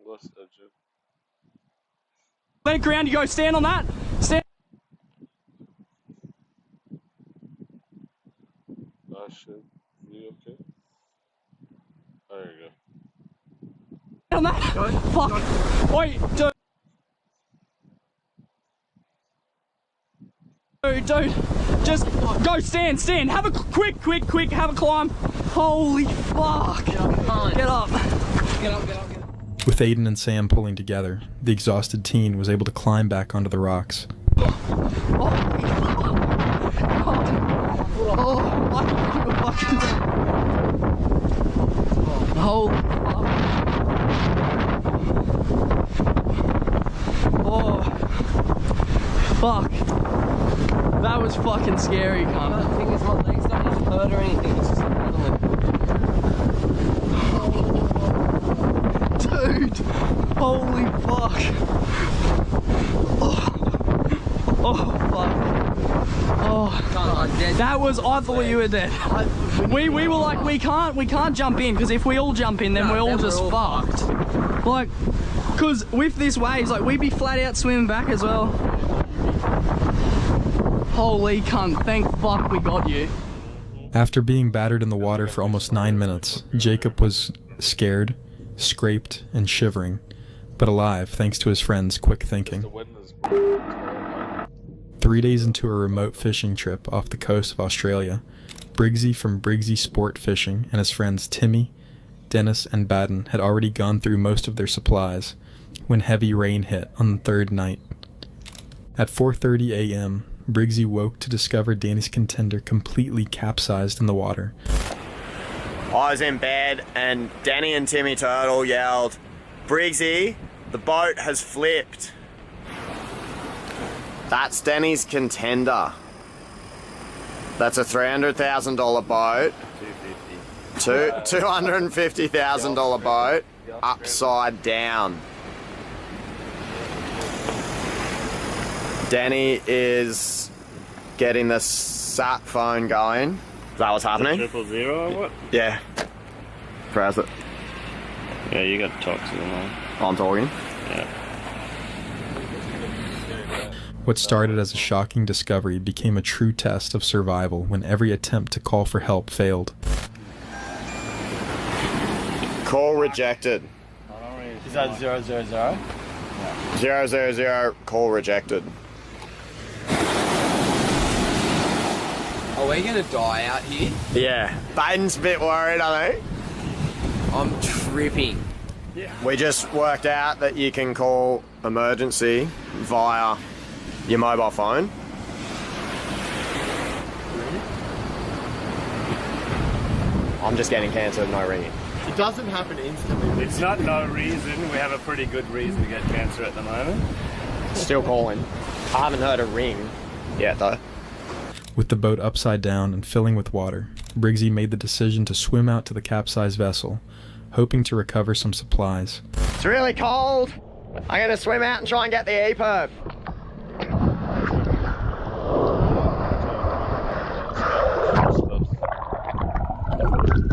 What's that, Jim? Link around, you go stand on that. Stand. Oh shit. You okay? There you On that. Fuck. Wait, dude. Just go stand. Have a quick, have a climb. Holy fuck. Get up. With Aiden and Sam pulling together, the exhausted teen was able to climb back onto the rocks. Holy fuck. That was fucking scary, cunt. The thing is, my legs don't even hurt or anything. It's just Dude, holy fuck. Fuck. That was, I thought you were dead. We were like, we can't jump in, because if we all jump in, then we're all just fucked. Like, because with this waves, like, we'd be flat out swimming back as well. Holy cunt, thank fuck we got you. After being battered in the water for almost 9 minutes, Jacob was scared, scraped, and shivering, but alive thanks to his friend's quick thinking. 3 days into a remote fishing trip off the coast of Australia, Briggsy from Briggsy Sport Fishing and his friends Timmy, Dennis, and Baden had already gone through most of their supplies when heavy rain hit on the third night. At 4:30 a.m., Briggsy woke to discover Danny's contender completely capsized in the water. I was in bed and Danny and Timmy Turtle yelled, "Briggsy, the boat has flipped." That's Danny's contender. That's a $300,000 boat. $250,000 boat, upside down. Danny is getting the sat phone going. Is that what's happening? 000 or what? Yeah. Press it. Yeah, you got to talk to them, man. I'm talking. Yeah. What started as a shocking discovery became a true test of survival when every attempt to call for help failed. Call rejected. Is that 000? 000, call rejected. Are we gonna die out here? Yeah. Baden's a bit worried, I think. I'm tripping. We just worked out that you can call emergency via your mobile phone. I'm just getting cancer, no ringing. It doesn't happen instantly. It's not no reason. We have a pretty good reason to get cancer at the moment. Still calling. I haven't heard a ring yet, though. With the boat upside down and filling with water, Briggsy made the decision to swim out to the capsized vessel, hoping to recover some supplies. It's really cold. I'm gonna swim out and try and get the EPIRB.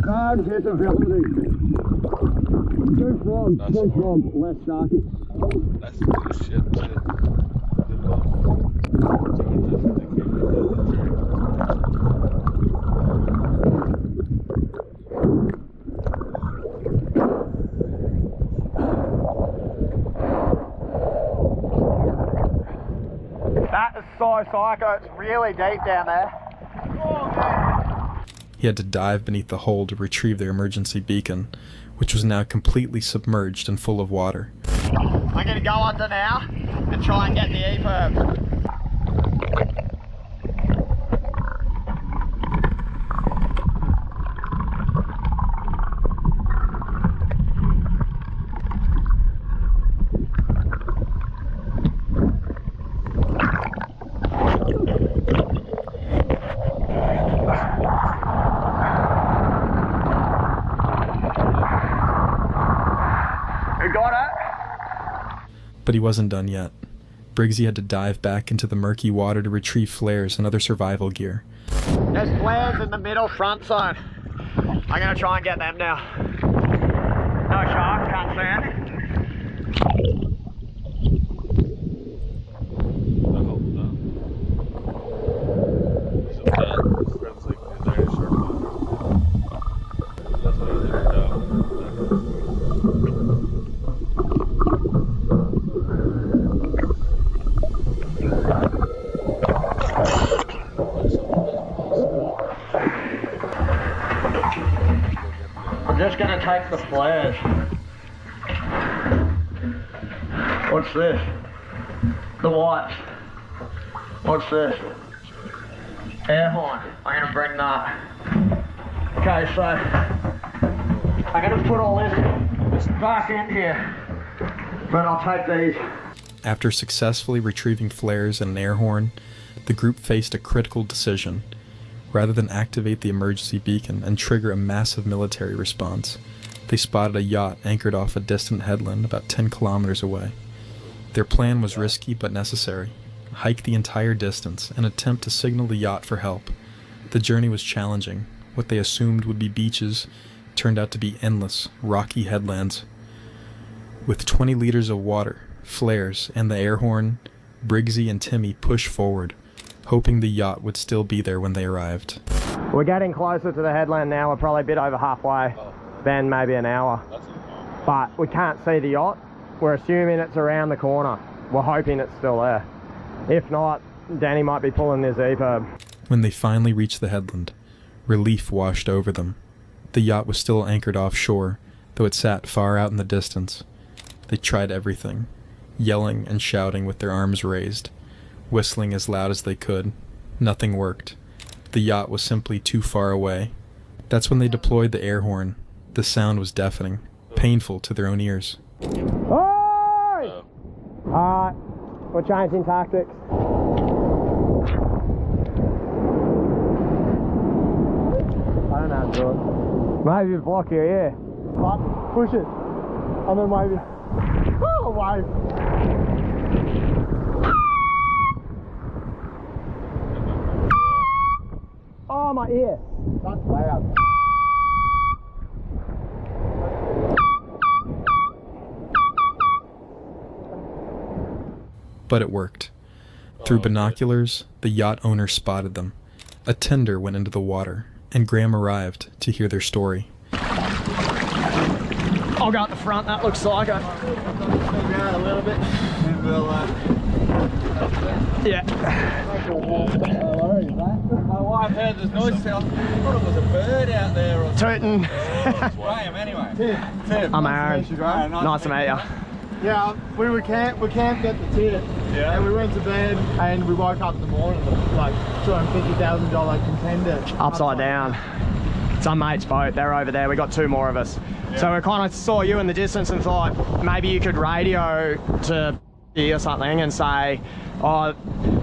Hard visibility. Too from, less darky. That's good shit, too. That is so psycho. It's really deep down there. He had to dive beneath the hull to retrieve their emergency beacon, which was now completely submerged and full of water. I'm gonna go under now and try and get the EPIRB. But he wasn't done yet. Briggsy had to dive back into the murky water to retrieve flares and other survival gear. There's flares in the middle front zone. I'm gonna try and get them now. No sharks, can't see any. take the flares. What's this? The whites. What's this? Air horn. I'm gonna bring that. Okay, so I'm gonna put all this back in here, but I'll take these. After successfully retrieving flares and an air horn, the group faced a critical decision. Rather than activate the emergency beacon and trigger a massive military response, they spotted a yacht anchored off a distant headland about 10 kilometers away. Their plan was risky but necessary. Hike the entire distance and attempt to signal the yacht for help. The journey was challenging. What they assumed would be beaches turned out to be endless, rocky headlands. With 20 liters of water, flares, and the air horn, Briggsy and Timmy pushed forward, hoping the yacht would still be there when they arrived. We're getting closer to the headland now. We're probably a bit over halfway, then maybe an hour. But we can't see the yacht. We're assuming it's around the corner. We're hoping it's still there. If not, Danny might be pulling his EPIRB. When they finally reached the headland, relief washed over them. The yacht was still anchored offshore, though it sat far out in the distance. They tried everything, yelling and shouting with their arms raised, whistling as loud as they could. Nothing worked. The yacht was simply too far away. That's when they deployed the air horn. The sound was deafening, painful to their own ears. Oi! Alright, we're changing tactics. I don't know how to do it. Maybe block your ear. But push it. And then maybe. Oh, wave. Oh, my ear. That's loud. But it worked. Through binoculars, the yacht owner spotted them. A tender went into the water, and Graham arrived to hear their story. I'll go at the front, that looks like it. Around a little bit, and we'll, yeah. My wife heard this noise, I thought it was a bird out there or Tootin'. Graham anyway. Tim. I'm Aaron. Nice to meet you. Yeah, we camped at the tent, and we went to bed, and we woke up in the morning with like $250,000 contender. Upside down. It's our mate's boat, they're over there, we got two more of us. So we kind of saw you in the distance and thought maybe you could radio to or something and say, oh,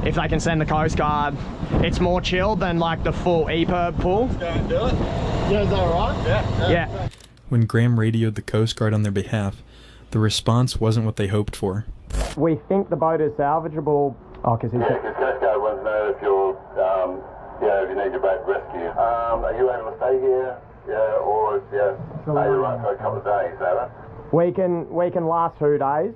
if they can send the Coast Guard, it's more chill than like the full EPIRB pull. Go and do it. Yeah, is that alright? Yeah. When Graham radioed the Coast Guard on their behalf, the response wasn't what they hoped for. We think the boat is salvageable. Oh, because he's... because Coast Guard wants to know if you're, if you need your boat rescued. Are you able to stay here? Or are you right for a couple of days, Sarah? We can last 2 days.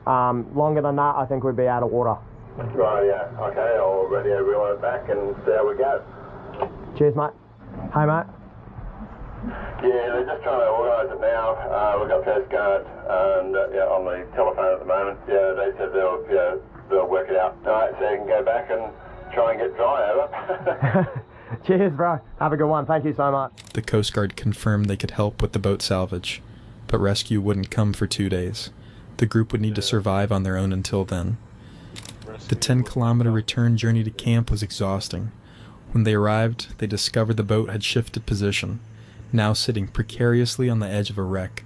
Longer than that, I think we'd be out of water. Right, yeah. Okay, I'll radio everyone back and see how we go. Cheers, mate. Hey, mate. Yeah, they're just trying to organise it now. We've got Coast Guard and on the telephone at the moment. Yeah, they said they'll work it out. All right, so you can go back and try and get dry over. Cheers, bro. Have a good one. Thank you so much. The Coast Guard confirmed they could help with the boat salvage, but rescue wouldn't come for 2 days. The group would need to survive on their own until then. The 10-kilometer return journey to camp was exhausting. When they arrived, they discovered the boat had shifted position, now sitting precariously on the edge of a wreck.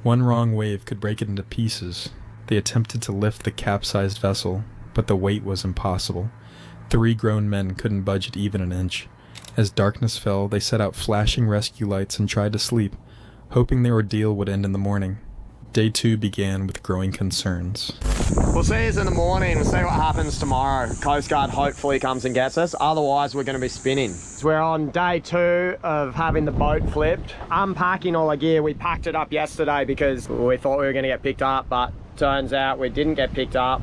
One wrong wave could break it into pieces. They attempted to lift the capsized vessel, but the weight was impossible. 3 grown men couldn't budge it even an inch. As darkness fell, they set out flashing rescue lights and tried to sleep, hoping their ordeal would end in the morning. Day 2 began with growing concerns. We'll see us in the morning. We'll see what happens tomorrow. Coast Guard hopefully comes and gets us. Otherwise, we're going to be spinning. So we're on day 2 of having the boat flipped. Unpacking all our gear. We packed it up yesterday because we thought we were going to get picked up, but turns out we didn't get picked up.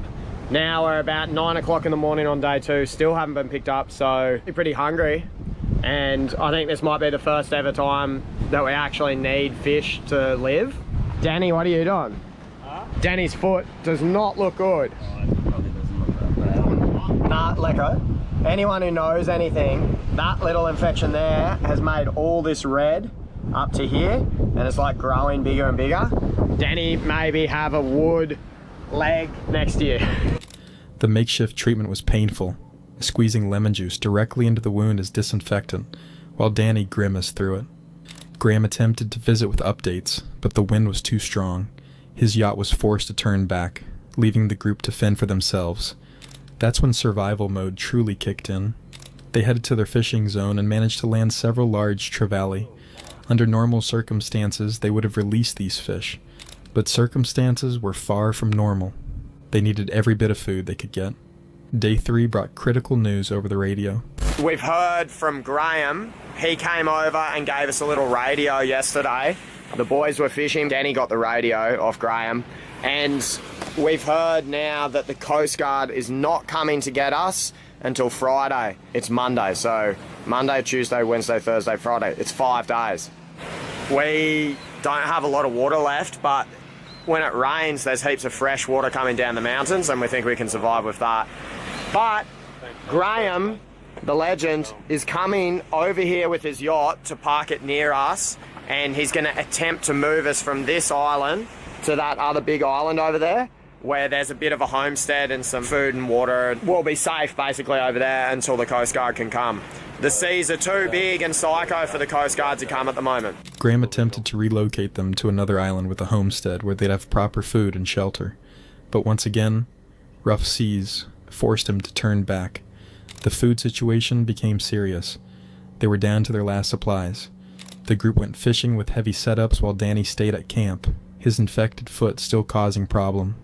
Now we're about 9 o'clock in the morning on day 2. Still haven't been picked up, so we're pretty hungry. And I think this might be the first ever time that we actually need fish to live. Danny, what are you doing? Huh? Danny's foot does not look good. Oh, it probably doesn't look that bad. Nah, Lecco, anyone who knows anything, that little infection there has made all this red up to here, and it's like growing bigger and bigger. Danny, maybe have a wood leg next year. The makeshift treatment was painful, squeezing lemon juice directly into the wound as disinfectant, while Danny grimaced through it. Graham attempted to visit with updates, but the wind was too strong. His yacht was forced to turn back, leaving the group to fend for themselves. That's when survival mode truly kicked in. They headed to their fishing zone and managed to land several large trevally. Under normal circumstances, they would have released these fish, but circumstances were far from normal. They needed every bit of food they could get. Day 3 brought critical news over the radio. We've heard from Graham. He came over and gave us a little radio yesterday. The boys were fishing. Danny got the radio off Graham. And we've heard now that the Coast Guard is not coming to get us until Friday. It's Monday, so Monday, Tuesday, Wednesday, Thursday, Friday. It's 5 days. We don't have a lot of water left, but when it rains, there's heaps of fresh water coming down the mountains, and we think we can survive with that. But Graham, the legend, is coming over here with his yacht to park it near us, and he's going to attempt to move us from this island to that other big island over there, where there's a bit of a homestead and some food and water. We'll be safe basically over there until the Coast Guard can come. The seas are too big and psycho for the Coast Guard to come at the moment. Graham attempted to relocate them to another island with a homestead where they'd have proper food and shelter. But once again, rough seas forced him to turn back. The food situation became serious. They were down to their last supplies. The group went fishing with heavy setups while Danny stayed at camp, his infected foot still causing problem.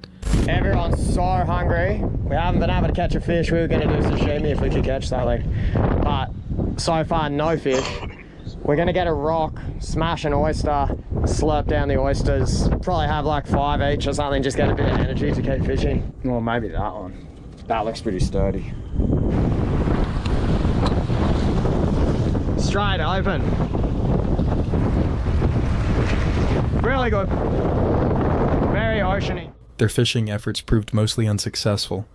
Everyone's so hungry. We haven't been able to catch a fish. We were going to do sashimi if we could catch something. But so far, no fish. We're going to get a rock, smash an oyster, slurp down the oysters, probably have like 5 each or something, just get a bit of energy to keep fishing. Well, maybe that one. That looks pretty sturdy. Straight open. Really good. Very oceany. Their fishing efforts proved mostly unsuccessful.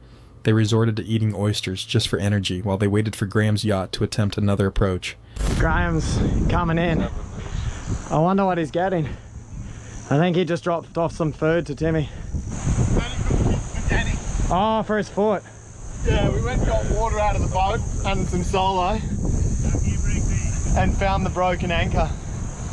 They resorted to eating oysters just for energy while they waited for Graham's yacht to attempt another approach. Graham's coming in. I wonder what he's getting. I think he just dropped off some food to Timmy. Oh, for his foot. Yeah, we went and got water out of the boat and some solo and found the broken anchor.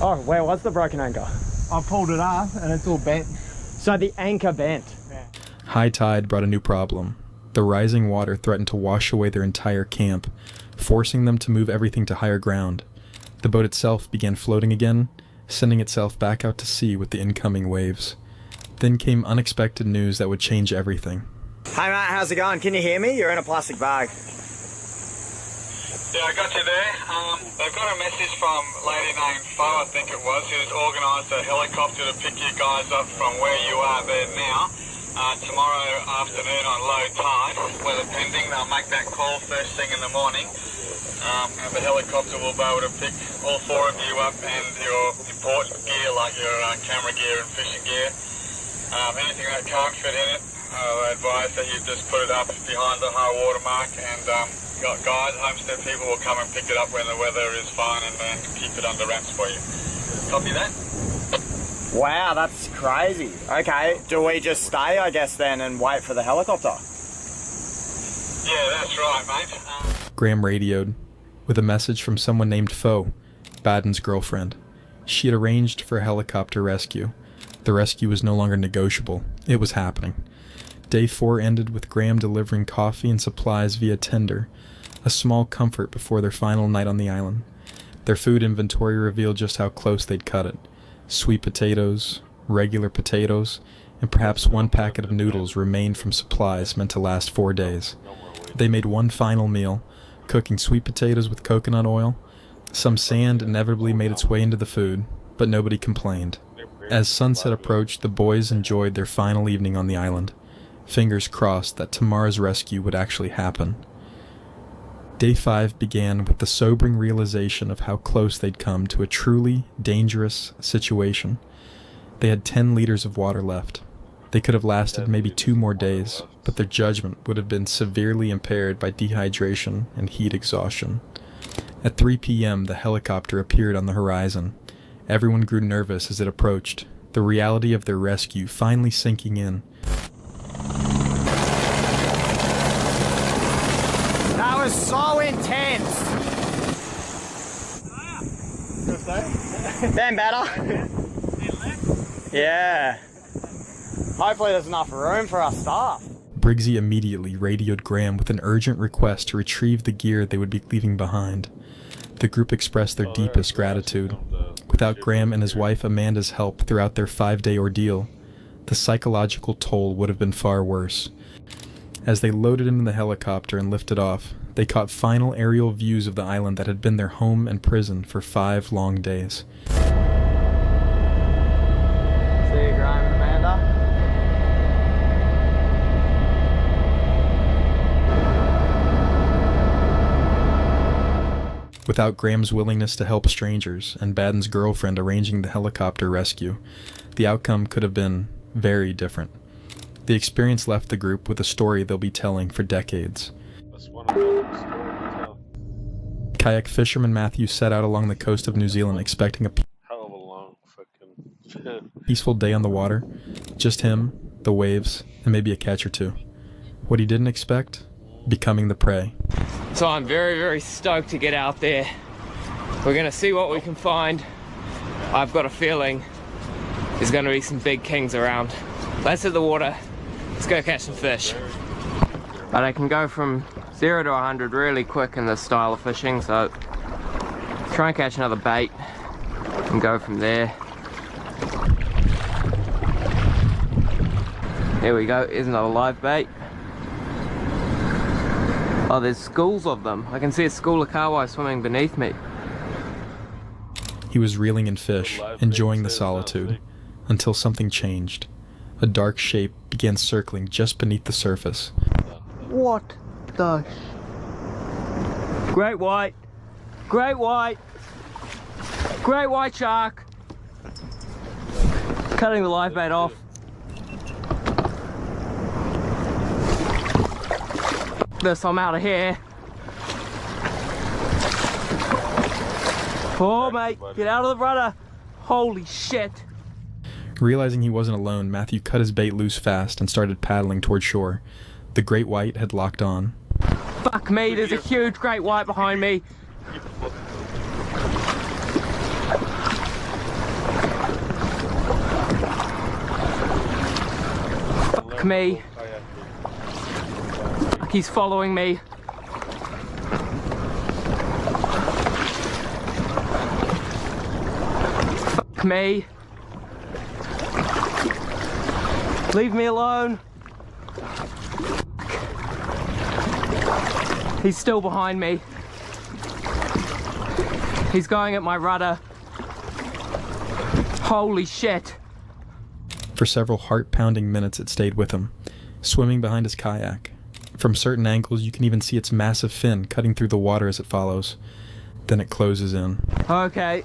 Oh, where was the broken anchor? I pulled it up and it's all bent. So the anchor bent. Yeah. High tide brought a new problem. The rising water threatened to wash away their entire camp, forcing them to move everything to higher ground. The boat itself began floating again, sending itself back out to sea with the incoming waves. Then came unexpected news that would change everything. Hey Matt, how's it going? Can you hear me? You're in a plastic bag. Yeah, I got you there. They've got a message from a lady named Fo, I think it was, who's organised a helicopter to pick you guys up from where you are there now. Tomorrow afternoon on low tide, weather pending, they'll make that call first thing in the morning. And the helicopter will be able to pick all 4 of you up and your important gear like your camera gear and fishing gear. Anything that can't fit in it, I advise that you just put it up behind the high water mark, and guys, homestead people will come and pick it up when the weather is fine and then keep it under wraps for you. Copy that? Wow, that's crazy. Okay, do we just stay, I guess, then and wait for the helicopter? Yeah, that's right, mate. Graham radioed with a message from someone named Fo, Baden's girlfriend. She had arranged for a helicopter rescue. The rescue was no longer negotiable. It was happening. Day 4 ended with Graham delivering coffee and supplies via tender, a small comfort before their final night on the island. Their food inventory revealed just how close they'd cut it. Sweet potatoes, regular potatoes, and perhaps 1 packet of noodles remained from supplies meant to last 4 days. They made one final meal, cooking sweet potatoes with coconut oil. Some sand inevitably made its way into the food, but nobody complained. As sunset approached, the boys enjoyed their final evening on the island. Fingers crossed that tomorrow's rescue would actually happen. Day 5 began with the sobering realization of how close they'd come to a truly dangerous situation. They had 10 liters of water left. They could have lasted maybe 2 more days, but their judgment would have been severely impaired by dehydration and heat exhaustion. At 3 p.m., the helicopter appeared on the horizon. Everyone grew nervous as it approached, the reality of their rescue finally sinking in. That was so intense. Damn better. Yeah. Hopefully there's enough room for our staff. Briggsy immediately radioed Graham with an urgent request to retrieve the gear they would be leaving behind. The group expressed their deepest gratitude. Without Graham and his wife Amanda's help throughout their 5-day ordeal, the psychological toll would have been far worse. As they loaded into the helicopter and lifted off, they caught final aerial views of the island that had been their home and prison for 5 long days. See you, Graham and Amanda. Without Graham's willingness to help strangers and Baden's girlfriend arranging the helicopter rescue, the outcome could have been very different. The experience left the group with a story they'll be telling for decades. That's one of the stories to tell. Kayak fisherman Matthew set out along the coast of New Zealand expecting a Hell of a long fucking peaceful day on the water. Just him, the waves, and maybe a catch or two. What he didn't expect? Becoming the prey. So I'm very, very stoked to get out there. We're gonna see what we can find. I've got a feeling there's gonna be some big kings around. Let's hit the water. Let's go catch some fish. But I can go from 0 to 100 really quick in this style of fishing, so try and catch another bait and go from there. There we go, here's another live bait. Oh, there's schools of them. I can see a school of kahawai swimming beneath me. He was reeling in fish, enjoying the solitude, until something changed. A dark shape began circling just beneath the surface. What the Great white! Great white! Great white shark! Cutting the live bait off. This, I'm out of here. Oh mate, get out of the rudder. Holy shit. Realizing he wasn't alone, Matthew cut his bait loose fast and started paddling toward shore. The great white had locked on. Fuck me, there's a huge great white behind me. Fuck me. He's following me. Fuck me. Leave me alone. He's still behind me. He's going at my rudder. Holy shit. For several heart-pounding minutes it stayed with him, swimming behind his kayak. From certain angles you can even see its massive fin cutting through the water as it follows. Then it closes in. Okay.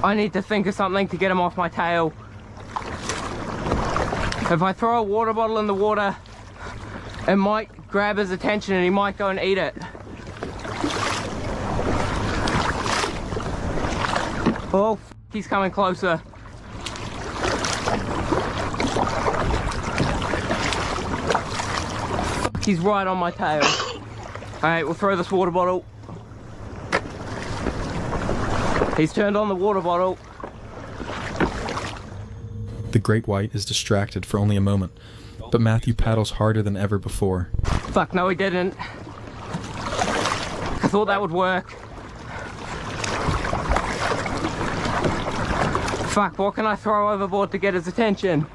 I need to think of something to get him off my tail. If I throw a water bottle in the water, it might grab his attention and he might go and eat it. Oh, he's coming closer. He's right on my tail. Alright, we'll throw this water bottle. He's turned on the water bottle. The great white is distracted for only a moment, but Matthew paddles harder than ever before. Fuck, no he didn't. I thought that would work. Fuck, what can I throw overboard to get his attention?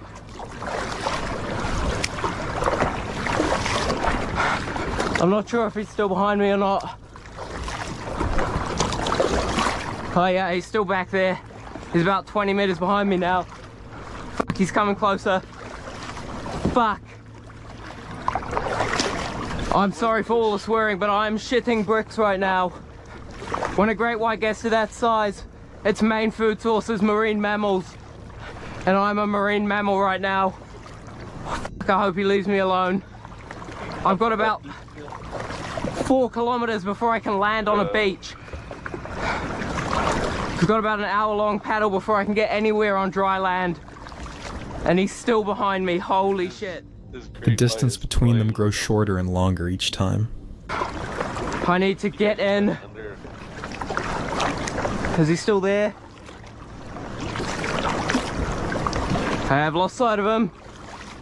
I'm not sure if he's still behind me or not. Oh yeah, he's still back there. He's about 20 meters behind me now. Fuck, he's coming closer. Fuck. I'm sorry for all the swearing, but I'm shitting bricks right now. When a great white gets to that size, its main food source is marine mammals. And I'm a marine mammal right now. Fuck, I hope he leaves me alone. I've got about 4 kilometers before I can land on a beach. We've got about an hour-long paddle before I can get anywhere on dry land. And he's still behind me, holy shit. The distance between them grows shorter and longer each time. I need to get in. Is he still there? I have lost sight of him.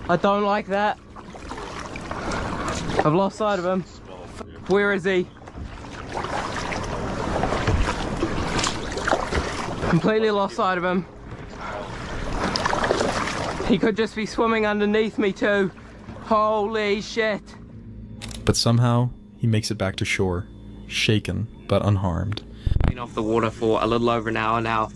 I don't like that. I've lost sight of him. Where is he? Completely lost sight of him. He could just be swimming underneath me too. Holy shit. But somehow, he makes it back to shore, shaken but unharmed. Been off the water for a little over an hour now,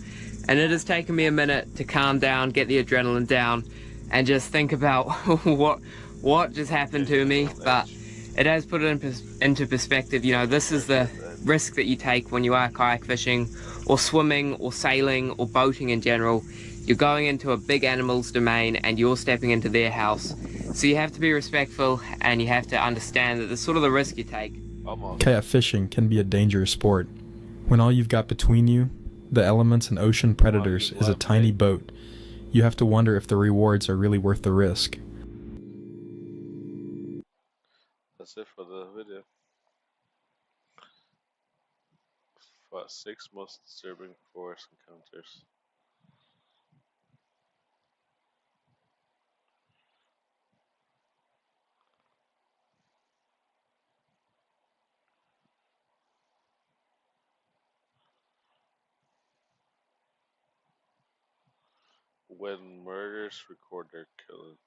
and it has taken me a minute to calm down, get the adrenaline down, and just think about what just happened to me. But it has put it into perspective. You know, this is the risk that you take when you are kayak fishing or swimming or sailing or boating in general. You're going into a big animal's domain and you're stepping into their house. So you have to be respectful and you have to understand that this is sort of the risk you take. Kayak fishing can be a dangerous sport. When all you've got between you, the elements and ocean predators, is a tiny boat, you have to wonder if the rewards are really worth the risk. That's it for the video. 6 most disturbing forest encounters. When murderers record their killings.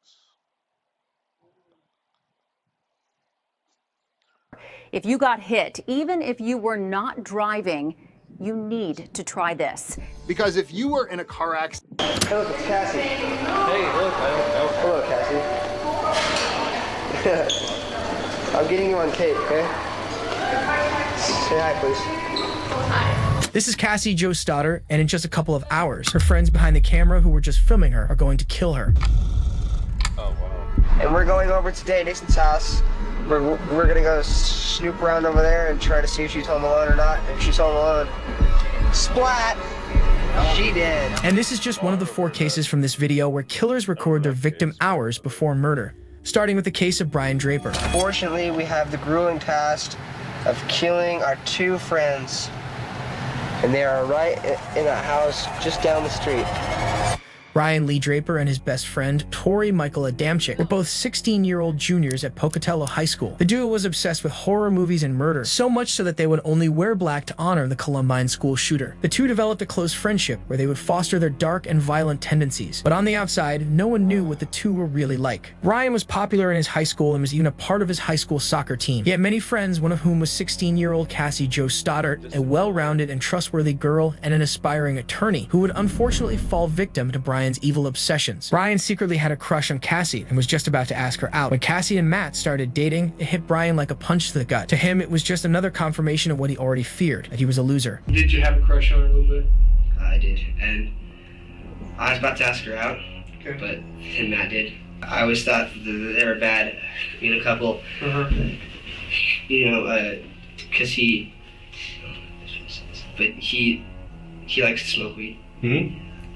If you got hit, even if you were not driving, you need to try this. Because if you were in a car accident... Hey, look, it's Cassie. Hey, look. Hello, Cassie. I'm getting you on tape, okay? Say hi, please. This is Cassie Jo Stoddard, and in just a couple of hours, her friends behind the camera who were just filming her are going to kill her. Oh, wow. And we're going over to Dixon's house. We're gonna go snoop around over there and try to see if she's home alone or not. If she's home alone, splat! She did. And this is just one of the 4 cases from this video where killers record their victim hours before murder. Starting with the case of Brian Draper. Fortunately, we have the grueling task of killing our 2 friends. And they are right in a house just down the street. Ryan Lee Draper and his best friend, Tori Michael Adamczyk, were both 16-year-old juniors at Pocatello High School. The duo was obsessed with horror movies and murder, so much so that they would only wear black to honor the Columbine school shooter. The two developed a close friendship where they would foster their dark and violent tendencies. But on the outside, no one knew what the two were really like. Ryan was popular in his high school and was even a part of his high school soccer team. He had many friends, one of whom was 16-year-old Cassie Jo Stoddard, a well-rounded and trustworthy girl and an aspiring attorney who would unfortunately fall victim to Brian's evil obsessions. Brian secretly had a crush on Cassie and was just about to ask her out. When Cassie and Matt started dating, it hit Brian like a punch to the gut. To him, it was just another confirmation of what he already feared, that he was a loser. Did you have a crush on her a little bit? I did, and I was about to ask her out, but then Matt did. I always thought that they were bad being a couple, you know, because he likes to smoke weed.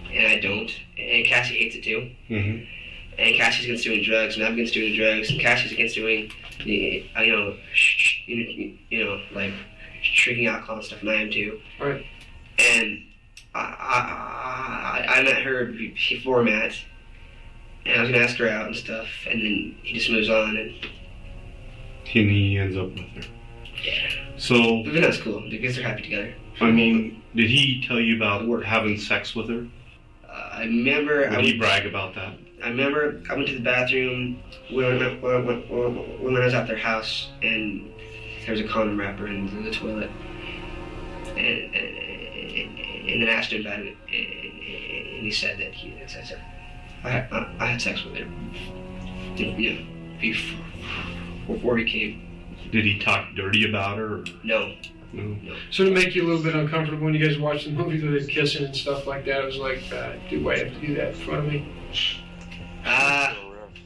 And I don't, and Cassie hates it too. And Cassie's against doing drugs, and I'm against doing drugs, and Cassie's against doing, like drinking alcohol and stuff, and I am too. Right. And I met her before Matt, and I was gonna ask her out and stuff, and then he just moves on, and he ends up with her. Yeah. So. But that's cool because they're happy together. I mean, did he tell you about having sex with her? I remember. Did he brag about that? I remember I went to the bathroom when I was at their house, and there was a condom wrapper in the toilet, and then I asked him about it, and he said that I had sex with her, before he came. Did he talk dirty about her? Or? No. So to make you a little bit uncomfortable when you guys watched the movies with it kissing and stuff like that, it was like, do I have to do that in front of me? I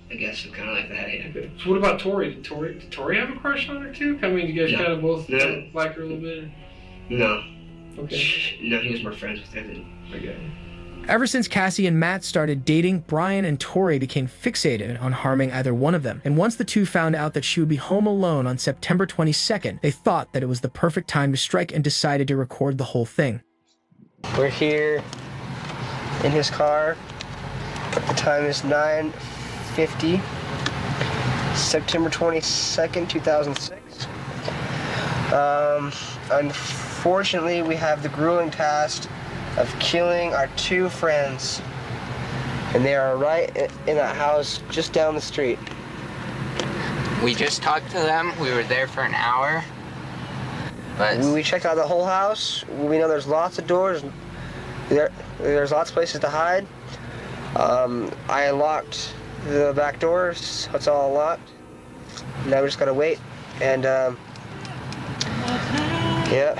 guess it's kind of like that, yeah. Okay. So what about Tori? Did Tori have a crush on her too? I mean, you guys kind of both like her a little bit? No. Okay. No, he was more friends with her than my guy. Ever since Cassie and Matt started dating, Brian and Tori became fixated on harming either one of them. And once the two found out that she would be home alone on September 22nd, they thought that it was the perfect time to strike and decided to record the whole thing. We're here in his car. The time is 9:50, September 22nd, 2006. Unfortunately, we have the grueling task of killing our two friends, and they are right in that house just down the street. We just talked to them. We were there for an hour. But we checked out the whole house. We know there's lots of doors. There's lots of places to hide. I unlocked the back doors, so it's all locked. Now we just gotta wait. And yeah.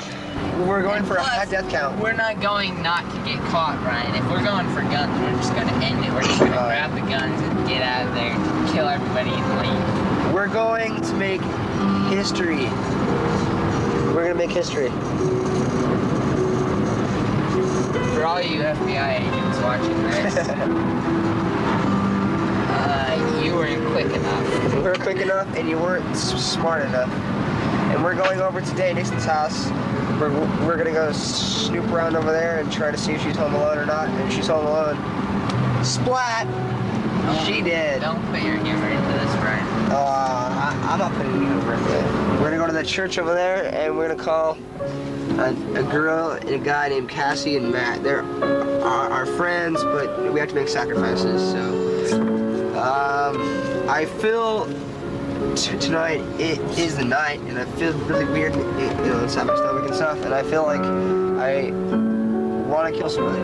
We're going for a high death count. We're not going not to get caught, Ryan. If we're going for guns, we're just going to end it. We're just going to grab the guns and get out of there, kill everybody and leave. We're going to make history. We're going to make history. For all you FBI agents watching this, you weren't quick enough. We were quick enough and you weren't smart enough. And we're going over to Nixon's house. We're gonna go snoop around over there and try to see if she's home alone or not. And if she's home alone, splat! She did. Don't put your humor into this, Brian. I'm not putting humor into it. We're gonna go to the church over there and we're gonna call a girl and a guy named Cassie and Matt. They're our friends, but we have to make sacrifices. So I feel tonight it is the night, and I feel really weird, inside my stomach and stuff, and I feel like I want to kill somebody.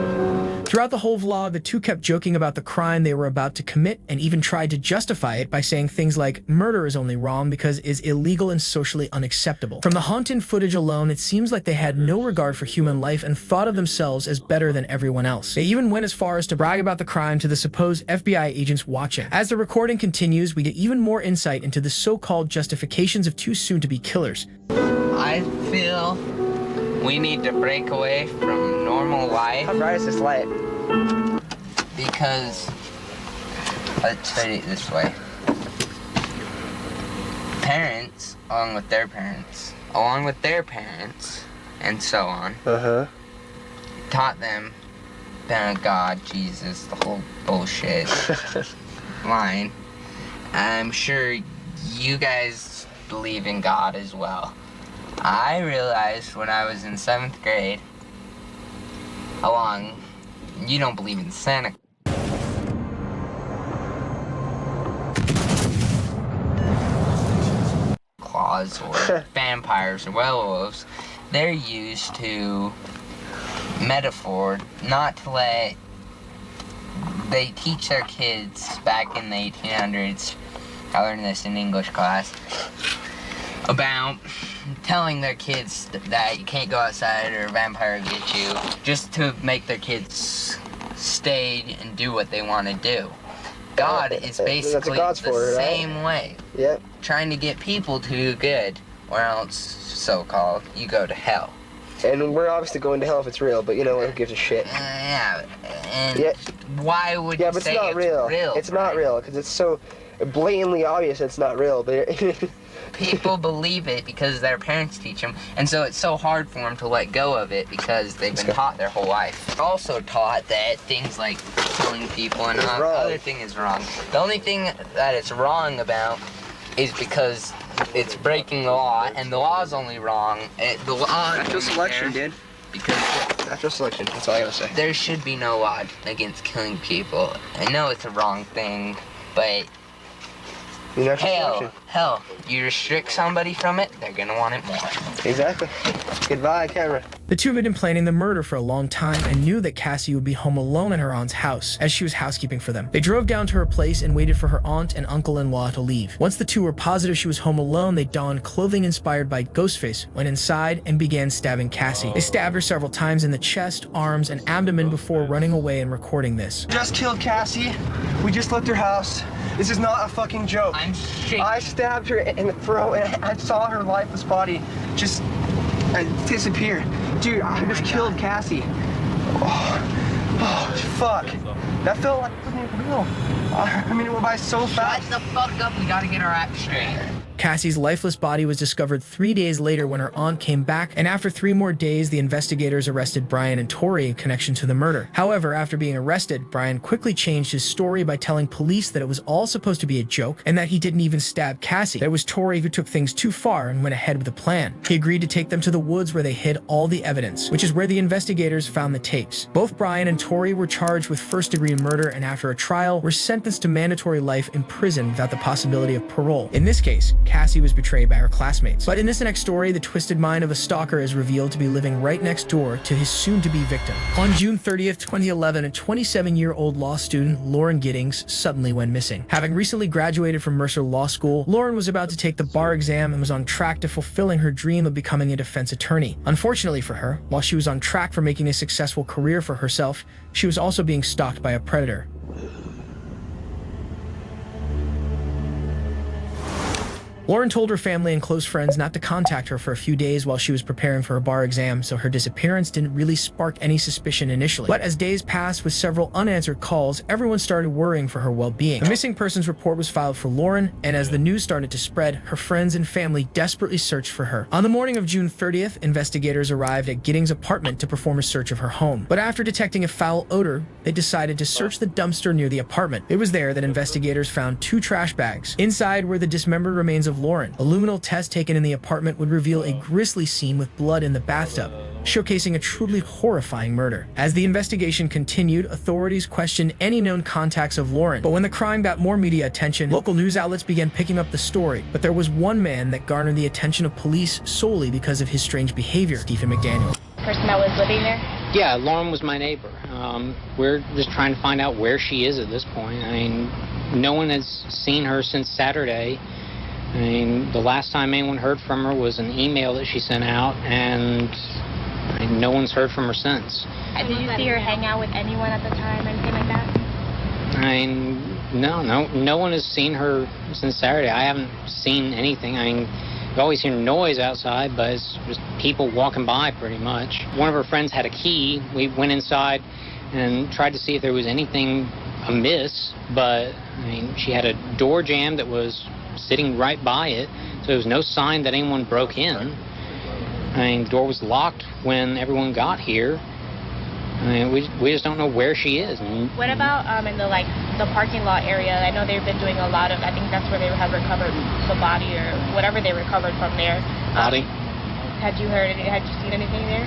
Throughout the whole vlog, the two kept joking about the crime they were about to commit and even tried to justify it by saying things like, murder is only wrong because it's illegal and socially unacceptable. From the haunted footage alone, it seems like they had no regard for human life and thought of themselves as better than everyone else. They even went as far as to brag about the crime to the supposed FBI agents watching. As the recording continues, we get even more insight into the so-called justifications of two soon-to-be killers. I feel we need to break away from normal life. How bright is this light? Because, let's put it this way. Parents, along with their parents, and so on, taught them about God, Jesus, the whole bullshit line. I'm sure you guys believe in God as well. I realized when I was in 7th grade, you don't believe in Santa Claus or vampires or werewolves. They're used to metaphor not to let. They teach their kids back in the 1800s. I learned this in English class about telling their kids that you can't go outside or a vampire will get you, just to make their kids stay and do what they want to do. God is basically the same way. Yep. Trying to get people to do good, or else, so-called, you go to hell. And we're obviously going to hell if it's real, but who gives a shit? Yeah, and why would you say it's real? It's not real, because it's so blatantly obvious it's not real, but people believe it because their parents teach them, and so it's so hard for them to let go of it because they've been taught their whole life. They're also taught that things like killing people and other thing is wrong. The only thing that it's wrong about is because it's breaking the law, and the law is only wrong. The law natural selection, dude. Because natural selection. That's all I gotta say. There should be no law against killing people. I know it's a wrong thing, but hell, you restrict somebody from it, they're gonna want it more. Exactly. Goodbye, camera. The two had been planning the murder for a long time and knew that Cassie would be home alone in her aunt's house, as she was housekeeping for them. They drove down to her place and waited for her aunt and uncle-in-law to leave. Once the two were positive she was home alone, they donned clothing inspired by Ghostface, went inside, and began stabbing Cassie. They stabbed her several times in the chest, arms, and abdomen before running away and recording this. Just killed Cassie. We just left her house. This is not a fucking joke. I stabbed her in the throat and I saw her lifeless body just disappear. Dude, I just killed Cassie. Oh, fuck. That felt like it wasn't even real. I mean, it went by so fast. Shut the fuck up. We gotta get our act straight. Cassie's lifeless body was discovered 3 days later when her aunt came back, and after 3 more days, the investigators arrested Brian and Tori in connection to the murder. However, after being arrested, Brian quickly changed his story by telling police that it was all supposed to be a joke and that he didn't even stab Cassie. That it was Tori who took things too far and went ahead with a plan. He agreed to take them to the woods where they hid all the evidence, which is where the investigators found the tapes. Both Brian and Tori were charged with first-degree murder and after a trial were sentenced to mandatory life in prison without the possibility of parole. In this case, Cassie was betrayed by her classmates. But in this next story, the twisted mind of a stalker is revealed to be living right next door to his soon-to-be victim. On June 30th, 2011, a 27-year-old law student, Lauren Giddings, suddenly went missing. Having recently graduated from Mercer Law School, Lauren was about to take the bar exam and was on track to fulfilling her dream of becoming a defense attorney. Unfortunately for her, while she was on track for making a successful career for herself, she was also being stalked by a predator. Lauren told her family and close friends not to contact her for a few days while she was preparing for her bar exam, so her disappearance didn't really spark any suspicion initially. But as days passed with several unanswered calls, everyone started worrying for her well-being. A missing persons report was filed for Lauren, and as the news started to spread, her friends and family desperately searched for her. On the morning of June 30th, investigators arrived at Giddings' apartment to perform a search of her home. But after detecting a foul odor, they decided to search the dumpster near the apartment. It was there that investigators found 2 trash bags. Inside were the dismembered remains of Lauren. A luminal test taken in the apartment would reveal a grisly scene with blood in the bathtub, showcasing a truly horrifying murder. As the investigation continued, authorities questioned any known contacts of Lauren. But when the crime got more media attention, local news outlets began picking up the story. But there was one man that garnered the attention of police solely because of his strange behavior, Stephen McDaniel. Person that was living there? Yeah, Lauren was my neighbor. We're just trying to find out where she is at this point. I mean, no one has seen her since Saturday. I mean, the last time anyone heard from her was an email that she sent out, and no one's heard from her since. Did you see her hang out with anyone at the time or anything like that? I mean, no one has seen her since Saturday. I haven't seen anything. I mean, you always hear noise outside, but it's just people walking by pretty much. One of her friends had a key. We went inside and tried to see if there was anything amiss, but I mean, she had a door jamb that was sitting right by it, so there was no sign that anyone broke in. I mean, the door was locked when everyone got here. I mean, we just don't know where she is. What about in the parking lot area? I know they've been doing a lot of, I think that's where they have recovered the body or whatever they recovered from there. Body? Had you seen anything there?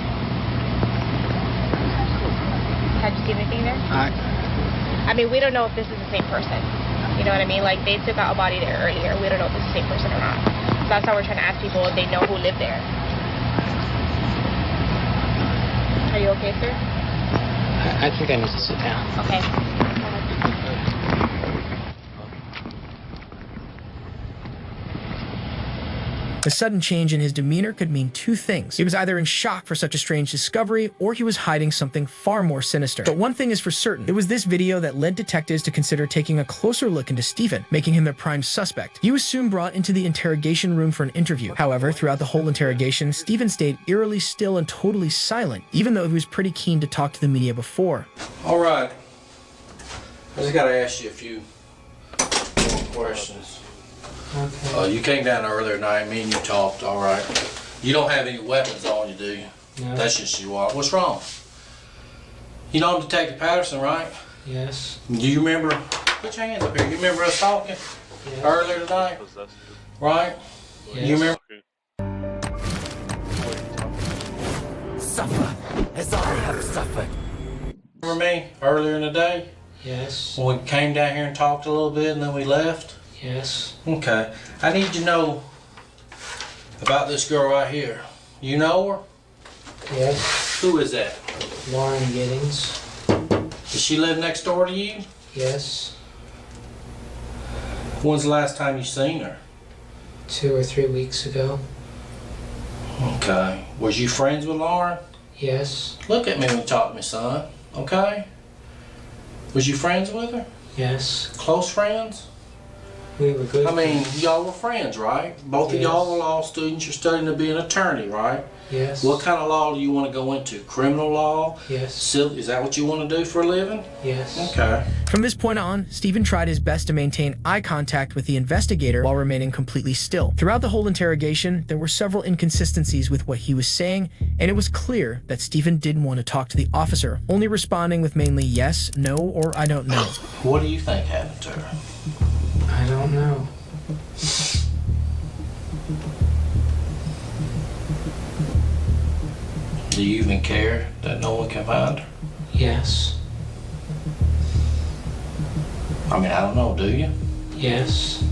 Had you seen anything there? I mean, we don't know if this is the same person. You know what I mean? Like, they took out a body there earlier. We don't know if it's the same person or not. That's how we're trying to ask people if they know who lived there. Are you okay, sir? I think I need to sit down. Okay. The sudden change in his demeanor could mean 2 things. He was either in shock for such a strange discovery, or he was hiding something far more sinister. But one thing is for certain, it was this video that led detectives to consider taking a closer look into Stephen, making him their prime suspect. He was soon brought into the interrogation room for an interview. However, throughout the whole interrogation, Stephen stayed eerily still and totally silent, even though he was pretty keen to talk to the media before. All right. I just gotta ask you a few more questions. Okay. You came down earlier tonight, me and you talked, all right. You don't have any weapons on you, do you? No. That's just you are. What's wrong? You know I'm Detective Patterson, right? Yes. Do you remember, put your hands up here, you remember us talking earlier tonight? Right? Yes. You remember? Suffer as I have suffered. Remember me earlier in the day? Yes. When we came down here and talked a little bit and then we left? Yes. Okay. I need to know about this girl right here. You know her? Yes. Who is that? Lauren Giddings. Does she live next door to you? Yes. When's the last time you seen her? 2 or 3 weeks ago. Okay. Was you friends with Lauren? Yes. Look at me when you talk to me, son. Okay? Was you friends with her? Yes. Close friends? We were good. I mean, y'all were friends, right? Both of y'all are law students. You're studying to be an attorney, right? Yes. What kind of law do you want to go into? Criminal law? Yes. Civil? Is that what you want to do for a living? Yes. Okay. From this point on, Stephen tried his best to maintain eye contact with the investigator while remaining completely still. Throughout the whole interrogation, there were several inconsistencies with what he was saying, and it was clear that Stephen didn't want to talk to the officer, only responding with mainly yes, no, or I don't know. What do you think happened to her? I don't know. Do you even care that no one can find her? Yes. I mean, I don't know, do you? Yes.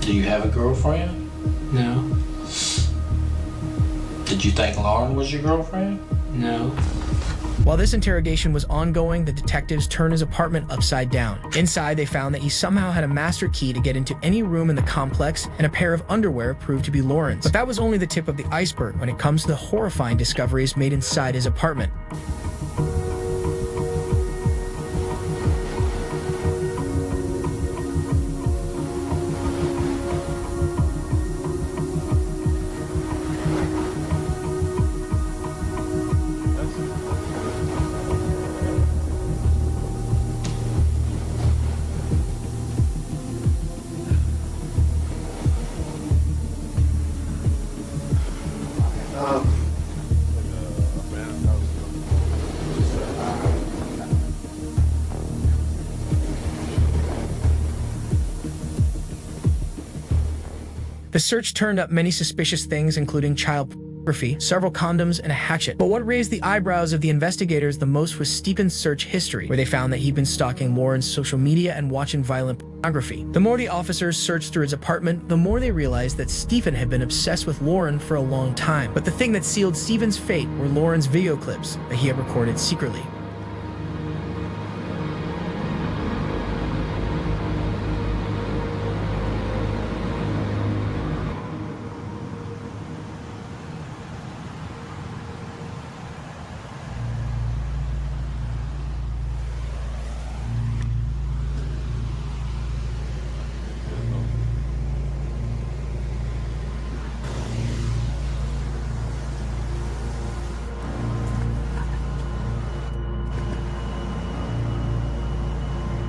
Do you have a girlfriend? No. Did you think Lauren was your girlfriend? No. While this interrogation was ongoing, the detectives turned his apartment upside down. Inside, they found that he somehow had a master key to get into any room in the complex, and a pair of underwear proved to be Lauren's. But that was only the tip of the iceberg when it comes to the horrifying discoveries made inside his apartment. The search turned up many suspicious things, including child pornography, several condoms, and a hatchet. But what raised the eyebrows of the investigators the most was Stephen's search history, where they found that he'd been stalking Lauren's social media and watching violent pornography. The more the officers searched through his apartment, the more they realized that Stephen had been obsessed with Lauren for a long time. But the thing that sealed Stephen's fate were Lauren's video clips that he had recorded secretly.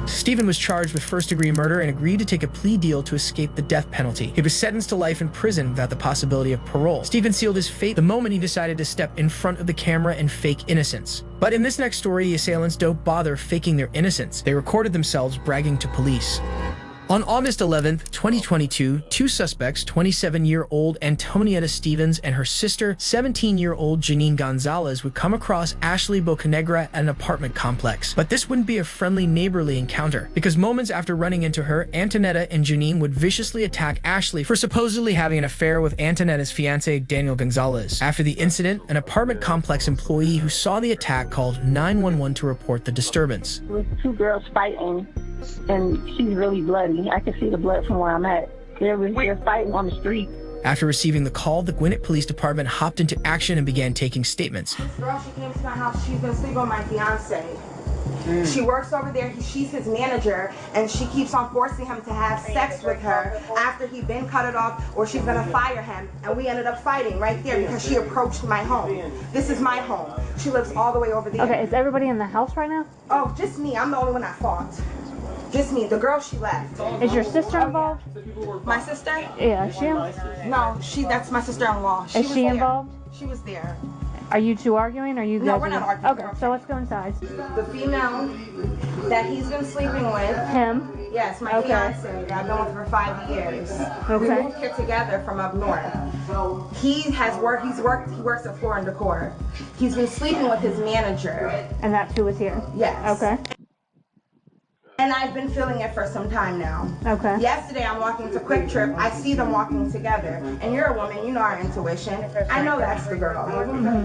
Stephen was charged with first-degree murder and agreed to take a plea deal to escape the death penalty. He was sentenced to life in prison without the possibility of parole. Stephen sealed his fate the moment he decided to step in front of the camera and fake innocence. But in this next story, the assailants don't bother faking their innocence. They recorded themselves bragging to police. On August 11th, 2022, two suspects, 27-year-old Antonietta Stevens and her sister, 17-year-old Janine Gonzalez, would come across Ashley Bocanegra at an apartment complex. But this wouldn't be a friendly, neighborly encounter, because moments after running into her, Antonietta and Janine would viciously attack Ashley for supposedly having an affair with Antonetta's fiancé, Daniel Gonzalez. After the incident, an apartment complex employee who saw the attack called 911 to report the disturbance. It was two girls fighting, and she's really bloody. I can see the blood from where I'm at. They're fighting on the street. After receiving the call, the Gwinnett Police Department hopped into action and began taking statements. This girl, she came to my house. She's been sleeping with my fiance. She works over there. She's his manager, and she keeps on forcing him to have sex with her after he's been cut it off, or she's gonna fire him. And we ended up fighting right there because she approached my home. This is my home. She lives all the way over there. Okay, is everybody in the house right now? Oh, just me. I'm the only one at fault. Just me. The girl, she left. Is your sister involved? My sister? Yeah, is she? No, that's my sister-in-law. Is she involved? She was there. Are you two arguing, or you guys? No, we're not arguing. Okay, so let's go inside. The female that he's been sleeping with. Him? Yes, my fiance. I've been with for 5 years. Okay. We moved here together from up north. He works at Floor and Decor. He's been sleeping with his manager. And that's who was here? Yes. Okay. And I've been feeling it for some time now. Okay. Yesterday I'm walking to Quick Trip. I see them walking together. And you're a woman, you know our intuition. I know that's the girl.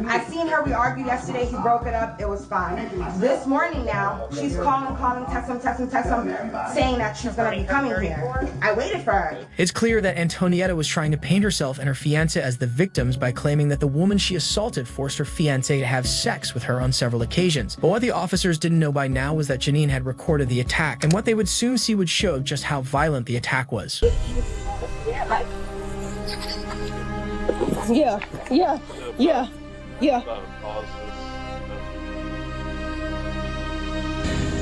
I seen her, we argued yesterday, he broke it up, it was fine. This morning now, she's calling, text him, saying that she's gonna be coming here. I waited for her. It's clear that Antonietta was trying to paint herself and her fiancé as the victims by claiming that the woman she assaulted forced her fiancé to have sex with her on several occasions. But what the officers didn't know by now was that Janine had recorded the attack, and what they would soon see would show just how violent the attack was. Yeah.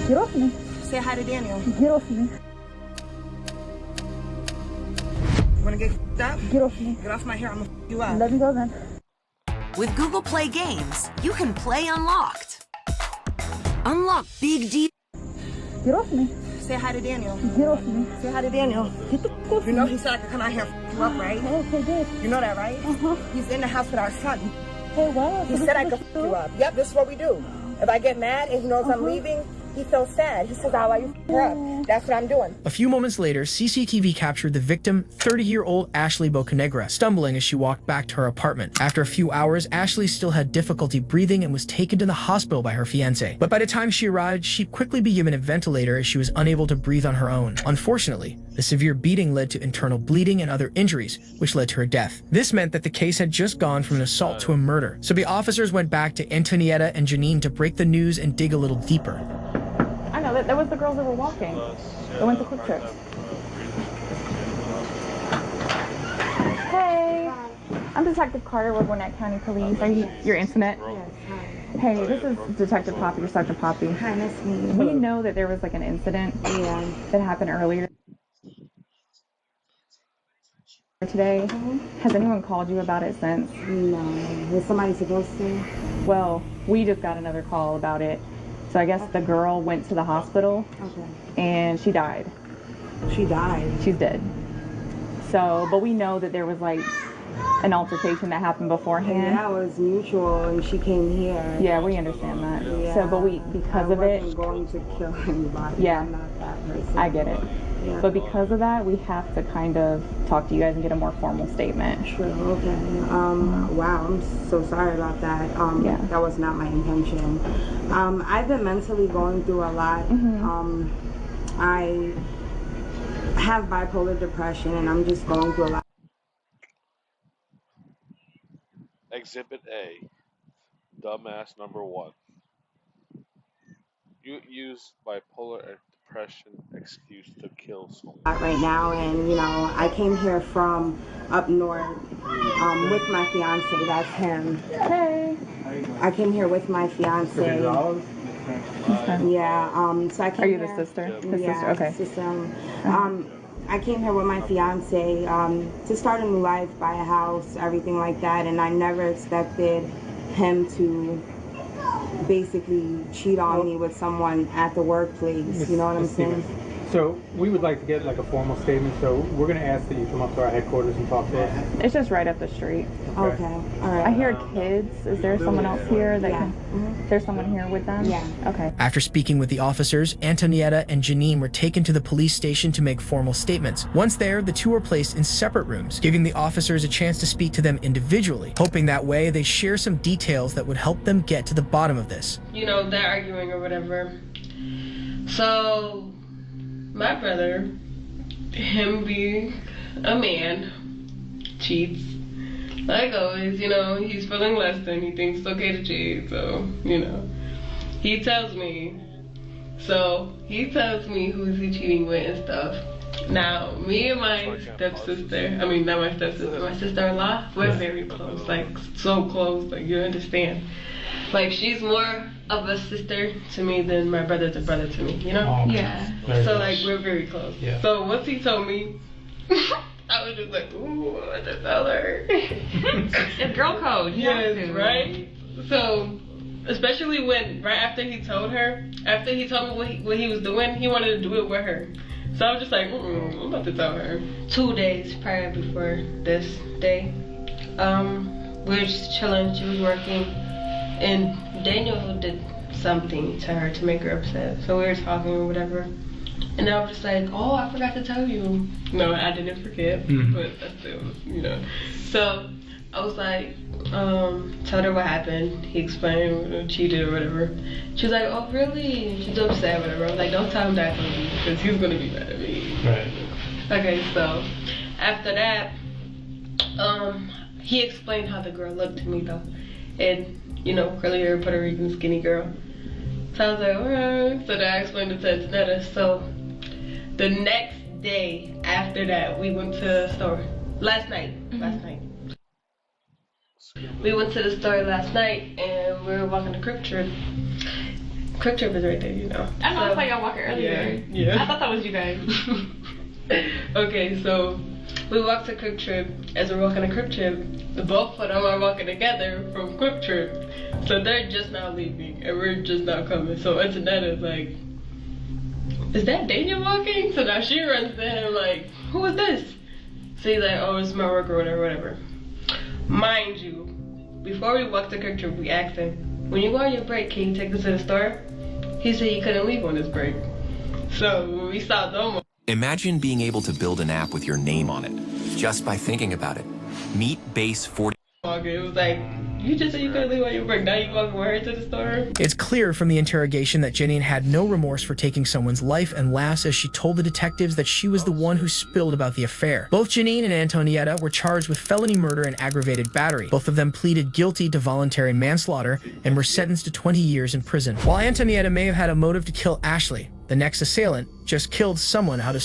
Get off me. Say hi to Daniel. Get off me. You wanna get up? Get off me. Get off my hair, I'm gonna you up. Let me go then. With Google Play Games, you can play Unlocked. Unlock big deep. Get off me. Say hi to Daniel. Get off me. Say hi to Daniel. Get the fuck off You know he said I could come out here and f you up, right? Okay, good. You know that, right? He's in the house with our son. Hey, what? He said I could f you up. Yep, this is what we do. If I get mad and he knows I'm leaving, he feels sad. He says, I'll let you f her up. That's what I'm doing. A few moments later, CCTV captured the victim, 30-year-old Ashley Bocanegra, stumbling as she walked back to her apartment. After a few hours, Ashley still had difficulty breathing and was taken to the hospital by her fiancé. But by the time she arrived, she'd quickly be given a ventilator as she was unable to breathe on her own. Unfortunately, the severe beating led to internal bleeding and other injuries, which led to her death. This meant that the case had just gone from an assault to a murder. So the officers went back to Antonietta and Janine to break the news and dig a little deeper. I know, that was the girls that were walking. They went to Quick Trip. Hey, I'm Detective Carter with Gwinnett County Police. Are you your incident? Yes, hi. Hey, this is Detective Poppy or Sergeant Poppy. Hi, nice to meet you. We know that there was like an incident that happened earlier today. Has anyone called you about it since? No. Was somebody supposed to? Well, we just got another call about it. So I guess the girl went to the hospital and she died. She died? She's dead. So, but we know that there was like an altercation that happened beforehand. And that was mutual and she came here. Yeah, we understand that. Yeah. So, but because of it. I wasn't going to kill anybody. Yeah. I'm not that person. I get it. Yeah. But because of that, we have to kind of talk to you guys and get a more formal statement. Sure, okay. Wow, I'm so sorry about that. That was not my intention. I've been mentally going through a lot. I have bipolar depression and I'm just going through a lot. Exhibit A, dumbass number 1. You use bipolar depression excuse to kill someone. Right now, and you know, I came here from up north with my fiance. That's him. Hey. I came here with my fiance. Yeah. So I came. Are you here, the sister? His yeah, sister. Okay. Sister. I came here with my fiance to start a new life, buy a house, everything like that, and I never expected him to basically cheat on me with someone at the workplace. You know what I'm saying? So we would like to get like a formal statement. So we're going to ask that you come up to our headquarters and talk to us. It's just right up the street. Okay. All right. I hear kids. Is there someone else here that can? There's someone here with them? Yeah. Okay. After speaking with the officers, Antonietta and Janine were taken to the police station to make formal statements. Once there, the two were placed in separate rooms, giving the officers a chance to speak to them individually, hoping that way they share some details that would help them get to the bottom of this. You know, they're arguing or whatever. So, my brother, him being a man, cheats. Like always, you know, he's feeling less than, he thinks it's okay to cheat, so, you know. He tells me who's he cheating with and stuff. Now, me and my stepsister, I mean, not my stepsister, my sister-in-law, we're very close, like, so close, like, you understand. Like, she's more of a sister to me than my brother's a brother to me, you know? Yeah. So, like, we're very close. Yeah. So, once he told me, I was just like, ooh, what the tell her? It's girl code. Yes, right? So, especially when, right after he told her, after he told me what he was doing, he wanted to do it with her. So I was just like, I'm about to tell her. 2 days prior before this day, we were just chilling, she was working, and Daniel did something to her to make her upset. So we were talking or whatever. And I was just like, oh, I forgot to tell you. No, I didn't forget, but I still, you know. So I was like, told her what happened. He explained, cheated or whatever. She was like, oh, really? She's upset, whatever. I was like, don't tell him that, because he's going to be mad at me. Right. Okay, so after that, he explained how the girl looked to me, though. And, you know, curly hair, Puerto Rican, skinny girl. So I was like, alright. So then I explained it to Antonetta. So the next day after that, we went to the store. Last night. We went to the store last night and we were walking the Quick Trip. Quick Trip is right there, you know. I know, I saw y'all walking earlier. Yeah. I thought that was you guys. Okay, so we walked to Quick Trip. As we're walking to Quick Trip, the both of them are walking together from Quick Trip. So they're just now leaving and we're just now coming. So Antonetta's like, is that Daniel walking? So now she runs to him like, who is this? So he's like, oh, it's my worker or whatever. Mind you, before we walked to Quick Trip, we asked him, when you go on your break, can you take us to the store? He said he couldn't leave on his break. So when we stopped home. Imagine being able to build an app with your name on it, just by thinking about it. Meet Base 40. It was like, you just said you couldn't leave on your break, now you walking with her to the store? It's clear from the interrogation that Janine had no remorse for taking someone's life and laughs as she told the detectives that she was the one who spilled about the affair. Both Janine and Antonietta were charged with felony murder and aggravated battery. Both of them pleaded guilty to voluntary manslaughter and were sentenced to 20 years in prison. While Antonietta may have had a motive to kill Ashley, the next assailant just killed someone out of